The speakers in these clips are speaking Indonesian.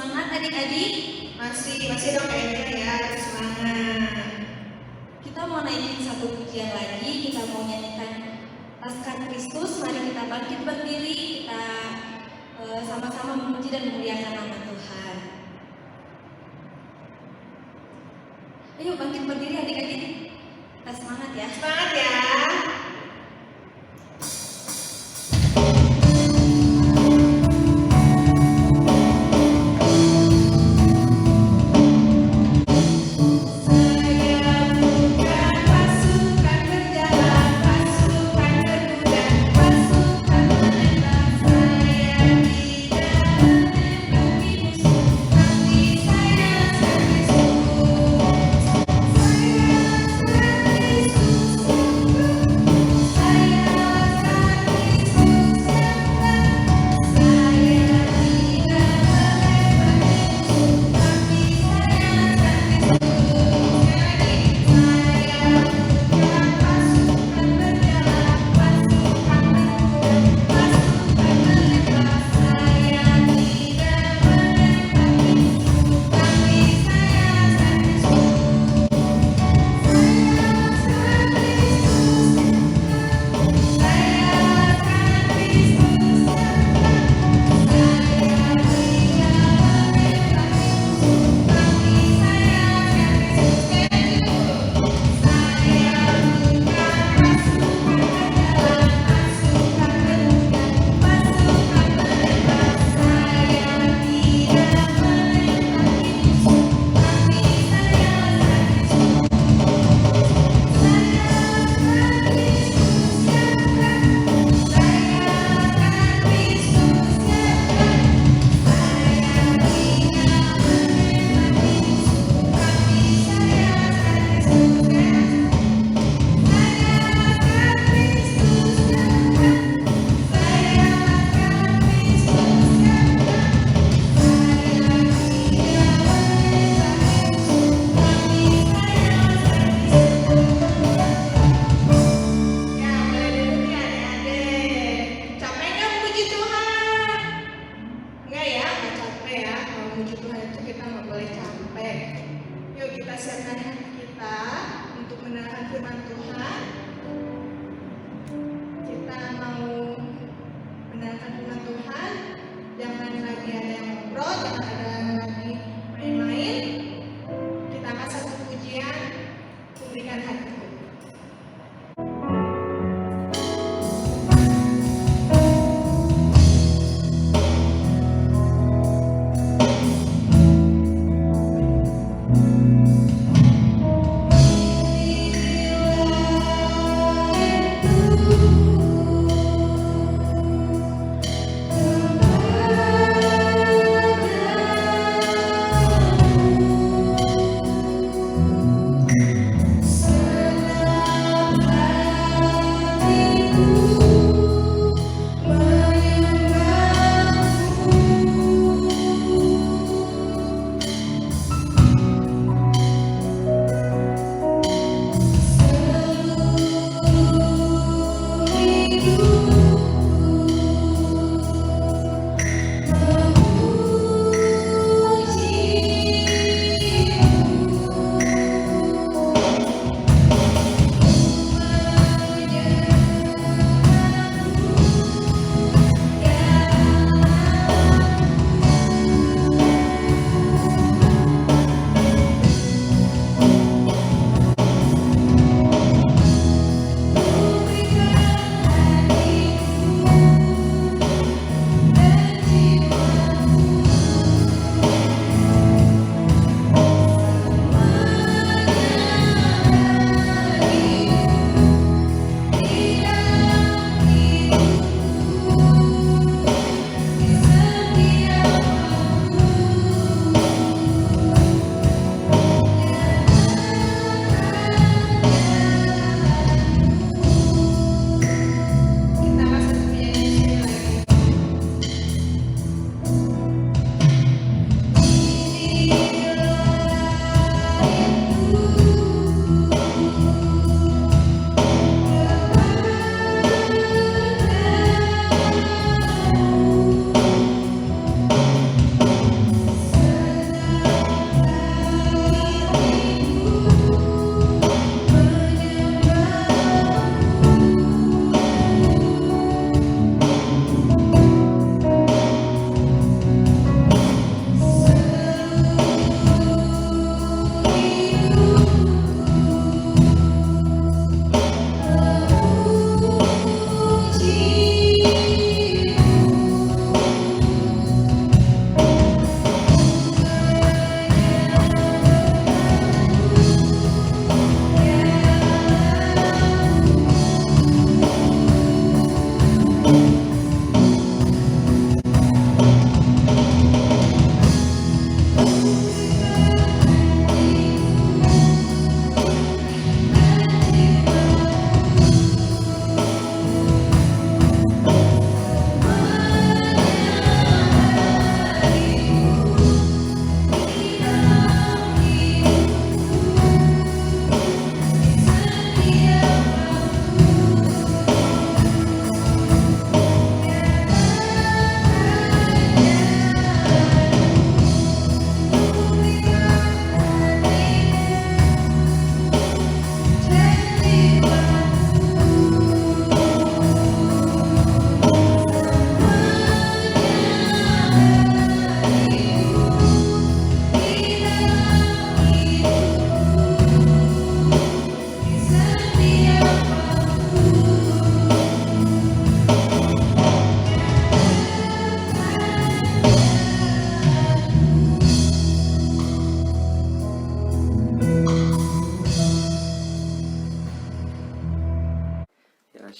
Semangat adik-adik. Masih dong kayaknya ya, semangat. Kita mau naikin satu pujian lagi. Kita mau nyanyikan Paskah Kristus. Mari kita bangkit berdiri. Kita sama-sama memuji dan memuliakan nama Tuhan. Ayo bangkit berdiri adik-adik. Kita semangat ya. Semangat ya.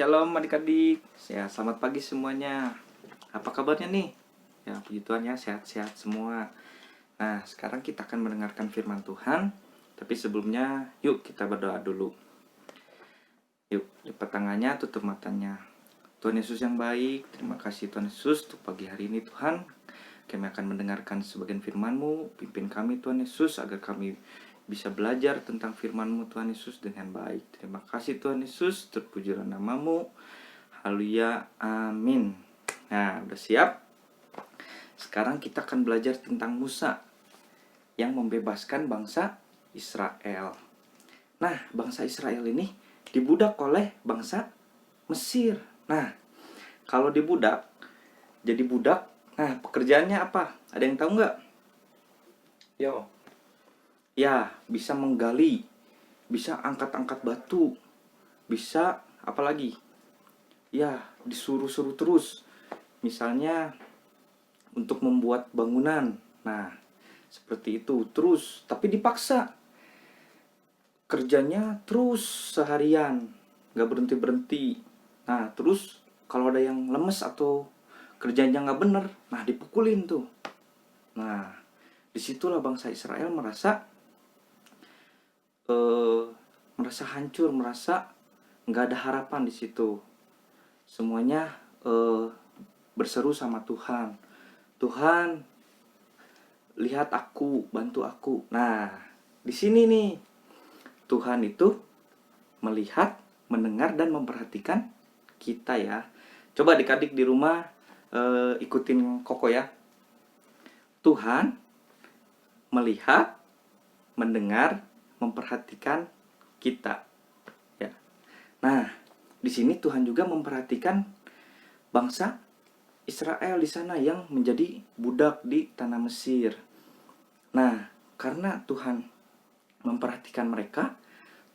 Shalom adik-adik. Ya, selamat pagi semuanya. Apa kabarnya nih? Ya, puji Tuhan ya, sehat-sehat semua. Nah, sekarang kita akan mendengarkan firman Tuhan. Tapi sebelumnya, yuk kita berdoa dulu. Yuk, lipat tangannya, tutup matanya. Tuhan Yesus yang baik, terima kasih Tuhan Yesus untuk pagi hari ini Tuhan. Kami akan mendengarkan sebagian firman-Mu. Pimpin kami Tuhan Yesus agar kami bisa belajar tentang firman-Mu Tuhan Yesus dengan baik. Terima kasih Tuhan Yesus, terpujilah nama-Mu. Haleluya, amin. Nah, udah siap? Sekarang kita akan belajar tentang Musa yang membebaskan bangsa Israel. Nah, bangsa Israel ini dibudak oleh bangsa Mesir. Nah, kalau dibudak, jadi budak, nah pekerjaannya apa? Ada yang tahu nggak? Yo. Ya, bisa menggali, bisa angkat-angkat batu, bisa apa lagi? Ya, disuruh-suruh terus. Misalnya untuk membuat bangunan. Nah, seperti itu terus, tapi dipaksa. Kerjanya terus seharian, nggak berhenti-berhenti. Nah, terus kalau ada yang lemes atau kerjanya nggak bener, nah dipukulin tuh. Nah, disitulah bangsa Israel merasa hancur, merasa nggak ada harapan di situ. Semuanya berseru sama Tuhan. Tuhan, lihat aku, bantu aku. Nah, di sini nih Tuhan itu melihat, mendengar dan memperhatikan kita ya. Coba adik-adik di rumah ikutin Koko ya. Tuhan melihat, mendengar, memperhatikan kita. Ya. Nah, di sini Tuhan juga memperhatikan bangsa Israel di sana yang menjadi budak di tanah Mesir. Nah, karena Tuhan memperhatikan mereka,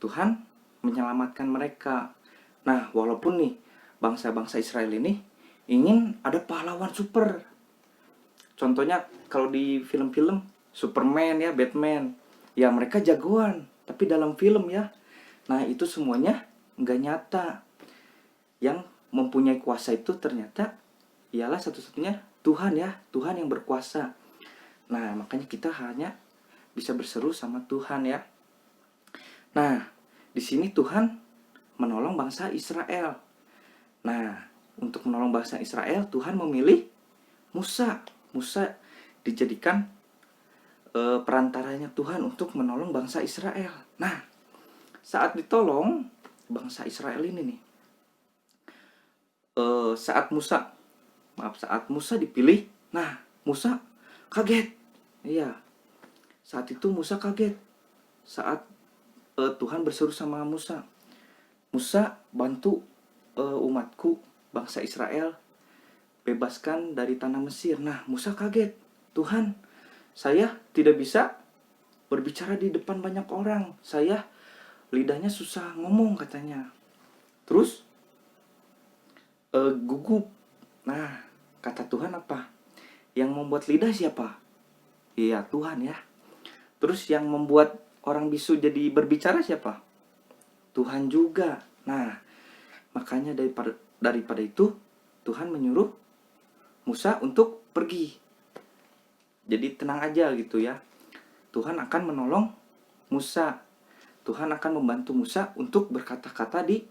Tuhan menyelamatkan mereka. Nah, walaupun nih bangsa-bangsa Israel ini ingin ada pahlawan super. Contohnya kalau di film-film Superman ya, Batman. Ya mereka jagoan, tapi dalam film ya. Nah, itu semuanya nggak nyata. Yang mempunyai kuasa itu ternyata ialah satu-satunya Tuhan ya, Tuhan yang berkuasa. Nah, makanya kita hanya bisa berseru sama Tuhan ya. Nah, di sini Tuhan menolong bangsa Israel. Nah, untuk menolong bangsa Israel, Tuhan memilih Musa. Musa dijadikan perantaranya Tuhan untuk menolong bangsa Israel. Nah, saat ditolong bangsa Israel ini nih, saat Musa dipilih, nah Musa kaget. Iya, saat itu Musa kaget. Saat Tuhan berseru sama Musa, Musa bantu umatku bangsa Israel bebaskan dari tanah Mesir. Nah, Musa kaget. Tuhan, saya tidak bisa berbicara di depan banyak orang. Saya lidahnya susah ngomong katanya. Terus gugup. Nah, kata Tuhan apa? Yang membuat lidah siapa? Iya, Tuhan ya. Terus yang membuat orang bisu jadi berbicara siapa? Tuhan juga. Nah, makanya daripada itu Tuhan menyuruh Musa untuk pergi. Jadi tenang aja gitu ya. Tuhan akan menolong Musa. Tuhan akan membantu Musa untuk berkata-kata di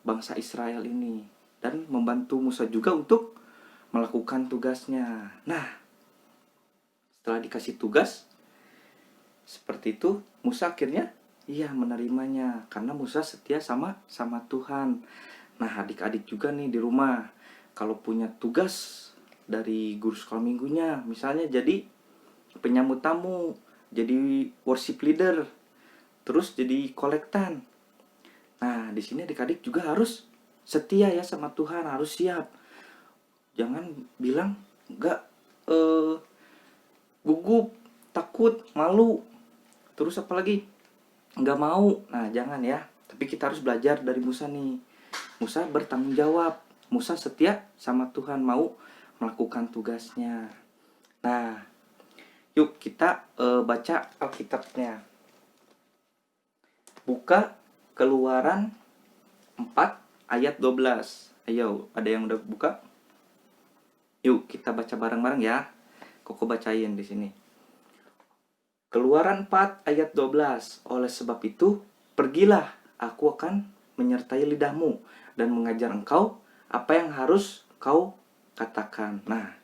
bangsa Israel ini. Dan membantu Musa juga untuk melakukan tugasnya. Nah, setelah dikasih tugas seperti itu, Musa akhirnya menerimanya. Karena Musa setia sama Tuhan. Nah, adik-adik juga nih di rumah, kalau punya tugas dari guru sekolah minggunya, misalnya jadi penyambut tamu, jadi worship leader, terus jadi kolektan. Nah, di sini adik-adik juga harus setia ya sama Tuhan, harus siap. Jangan bilang enggak, gugup, takut, malu, terus apa lagi? Enggak mau. Nah, jangan ya. Tapi kita harus belajar dari Musa nih. Musa bertanggung jawab. Musa setia sama Tuhan, mau melakukan tugasnya. Nah, yuk kita baca Alkitabnya. Buka Keluaran 4 ayat 12. Ayo, ada yang udah buka? Yuk, kita baca bareng-bareng ya. Koko bacain di sini. Keluaran 4 ayat 12. Oleh sebab itu, pergilah, aku akan menyertai lidahmu dan mengajar engkau apa yang harus kau katakan. Nah,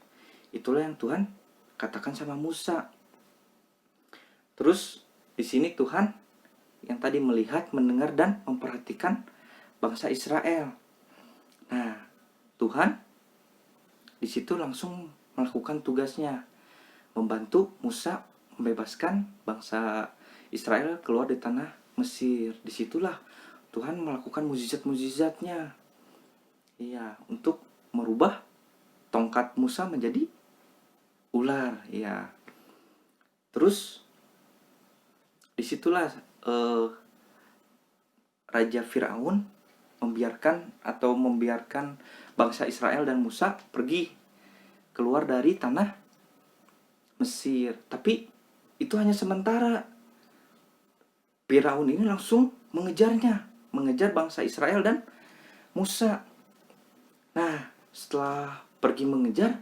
itulah yang Tuhan katakan sama Musa. Terus di sini Tuhan yang tadi melihat, mendengar dan memperhatikan bangsa Israel. Nah, Tuhan di situ langsung melakukan tugasnya, membantu Musa membebaskan bangsa Israel keluar dari tanah Mesir. Disitulah Tuhan melakukan mukjizat-mukjizatnya. Iya, untuk merubah tongkat Musa menjadi ular. Iya. Terus disitulah Raja Firaun membiarkan bangsa Israel dan Musa pergi keluar dari tanah Mesir. Tapi itu hanya sementara. Firaun ini langsung mengejar bangsa Israel dan Musa. Nah, setelah pergi mengejar,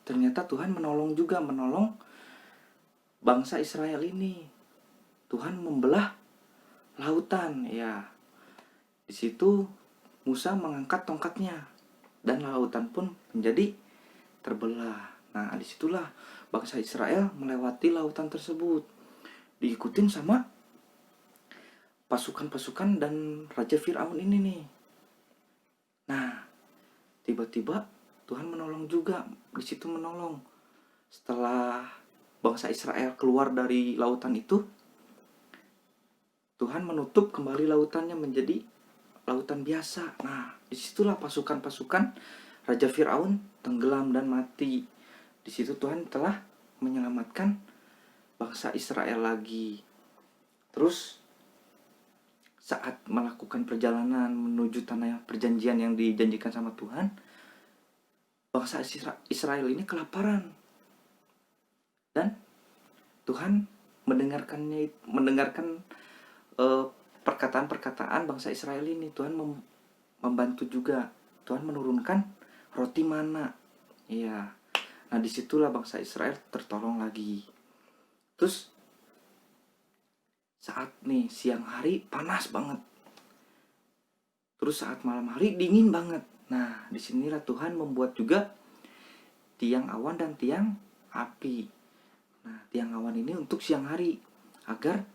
ternyata Tuhan menolong bangsa Israel ini. Tuhan membelah lautan, ya. Di situ Musa mengangkat tongkatnya dan lautan pun menjadi terbelah. Nah, disitulah bangsa Israel melewati lautan tersebut, diikutin sama pasukan-pasukan dan Raja Firaun ini nih. Nah, tiba-tiba Tuhan menolong juga, di situ menolong. Setelah bangsa Israel keluar dari lautan itu, Tuhan menutup kembali lautannya menjadi lautan biasa. Nah, disitulah pasukan-pasukan Raja Firaun tenggelam dan mati. Di situ Tuhan telah menyelamatkan bangsa Israel lagi. Terus saat melakukan perjalanan menuju tanah perjanjian yang dijanjikan sama Tuhan, bangsa Israel ini kelaparan. Dan Tuhan mendengarkan perkataan-perkataan bangsa Israel ini. Tuhan membantu juga. Tuhan menurunkan roti mana. Iya. Nah, disitulah bangsa Israel tertolong lagi. Terus saat nih siang hari panas banget. Terus saat malam hari dingin banget. Nah, disinilah Tuhan membuat juga tiang awan dan tiang api. Nah, tiang awan ini untuk siang hari agar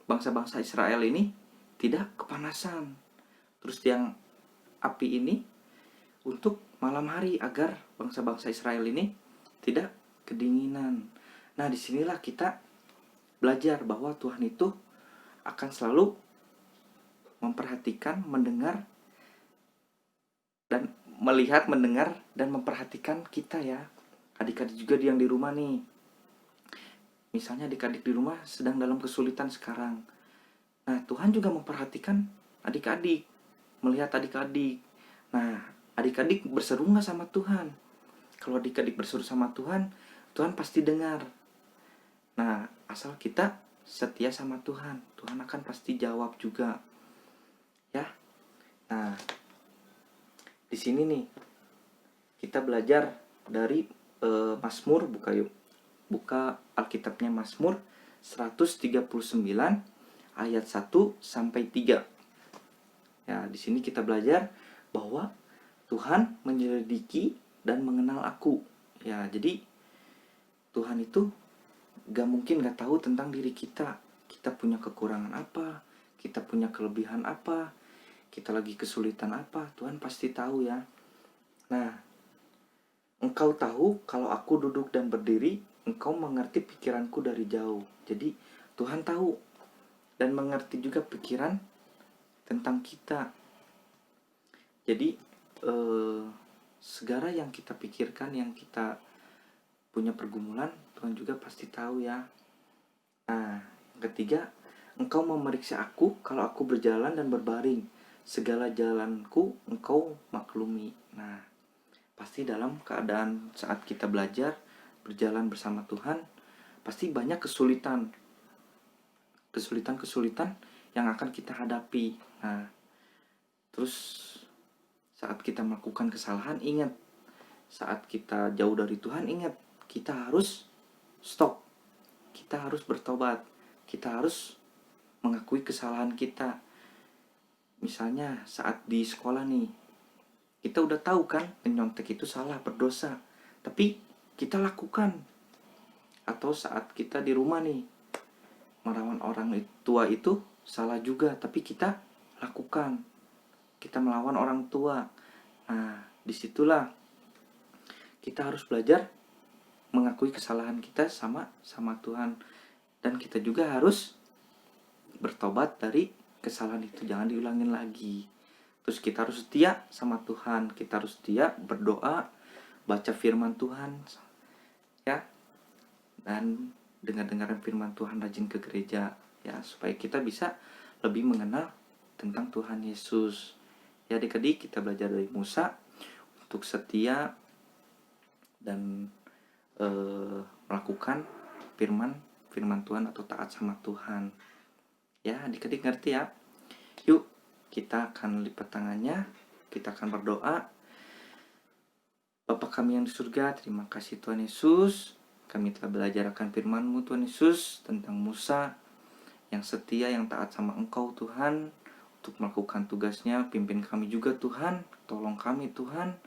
bangsa-bangsa Israel ini tidak kepanasan. Terus tiang api ini untuk malam hari agar bangsa-bangsa Israel ini tidak kedinginan. Nah, disinilah kita belajar bahwa Tuhan itu akan selalu memperhatikan, mendengar, dan melihat, mendengar, dan memperhatikan kita ya. Adik-adik juga yang di rumah nih. Misalnya adik-adik di rumah sedang dalam kesulitan sekarang. Nah, Tuhan juga memperhatikan adik-adik, melihat adik-adik. Nah, adik-adik berseru gak sama Tuhan? Kalau adik-adik berseru sama Tuhan, Tuhan pasti dengar. Nah, asal kita setia sama Tuhan, Tuhan akan pasti jawab juga. Ya. Nah, di sini nih kita belajar dari Mazmur, buka Alkitabnya Mazmur 139 ayat 1 sampai 3. Ya, di sini kita belajar bahwa Tuhan menyelidiki dan mengenal aku. Ya, jadi Tuhan itu gak mungkin gak tahu tentang diri kita. Kita punya kekurangan apa, kita punya kelebihan apa, kita lagi kesulitan apa, Tuhan pasti tahu ya. Nah, Engkau tahu kalau aku duduk dan berdiri, Engkau mengerti pikiranku dari jauh. Jadi Tuhan tahu dan mengerti juga pikiran tentang kita. Jadi segala yang kita pikirkan, yang kita punya pergumulan, Tuhan juga pasti tahu ya. Nah, yang ketiga, Engkau memeriksa aku kalau aku berjalan dan berbaring. Segala jalanku Engkau maklumi. Nah, pasti dalam keadaan saat kita belajar berjalan bersama Tuhan, pasti banyak kesulitan yang akan kita hadapi. Nah, terus Saat kita melakukan kesalahan, ingat. Saat kita jauh dari Tuhan, ingat. Kita harus stop. Kita harus bertobat. Kita harus mengakui kesalahan kita. Misalnya saat di sekolah nih, kita udah tahu kan menyontek itu salah, berdosa. Tapi kita lakukan. Atau saat kita di rumah nih, melawan orang tua itu salah juga, tapi kita lakukan. Kita melawan orang tua. Nah, disitulah kita harus belajar mengakui kesalahan kita sama Tuhan. Dan kita juga harus bertobat dari kesalahan itu, jangan diulangin lagi. Terus kita harus setia sama Tuhan, kita harus setia berdoa, baca firman Tuhan, ya, dan dengar firman Tuhan, rajin ke gereja, ya, supaya kita bisa lebih mengenal tentang Tuhan Yesus. Ya, adik-adik, kita belajar dari Musa untuk setia dan melakukan firman Tuhan atau taat sama Tuhan. Ya, adik-adik ngerti ya? Yuk, kita akan lipat tangannya, kita akan berdoa. Bapa kami yang di surga, terima kasih Tuhan Yesus. Kami telah belajar akan firman-Mu Tuhan Yesus tentang Musa yang setia, yang taat sama Engkau Tuhan, untuk melakukan tugasnya. Pimpin kami juga Tuhan, tolong kami Tuhan,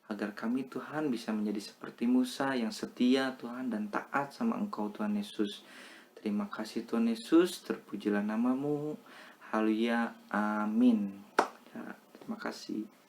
agar kami Tuhan bisa menjadi seperti Musa yang setia Tuhan dan taat sama Engkau Tuhan Yesus. Terima kasih Tuhan Yesus, terpujilah nama-Mu. Haleluya, amin. Ya, terima kasih.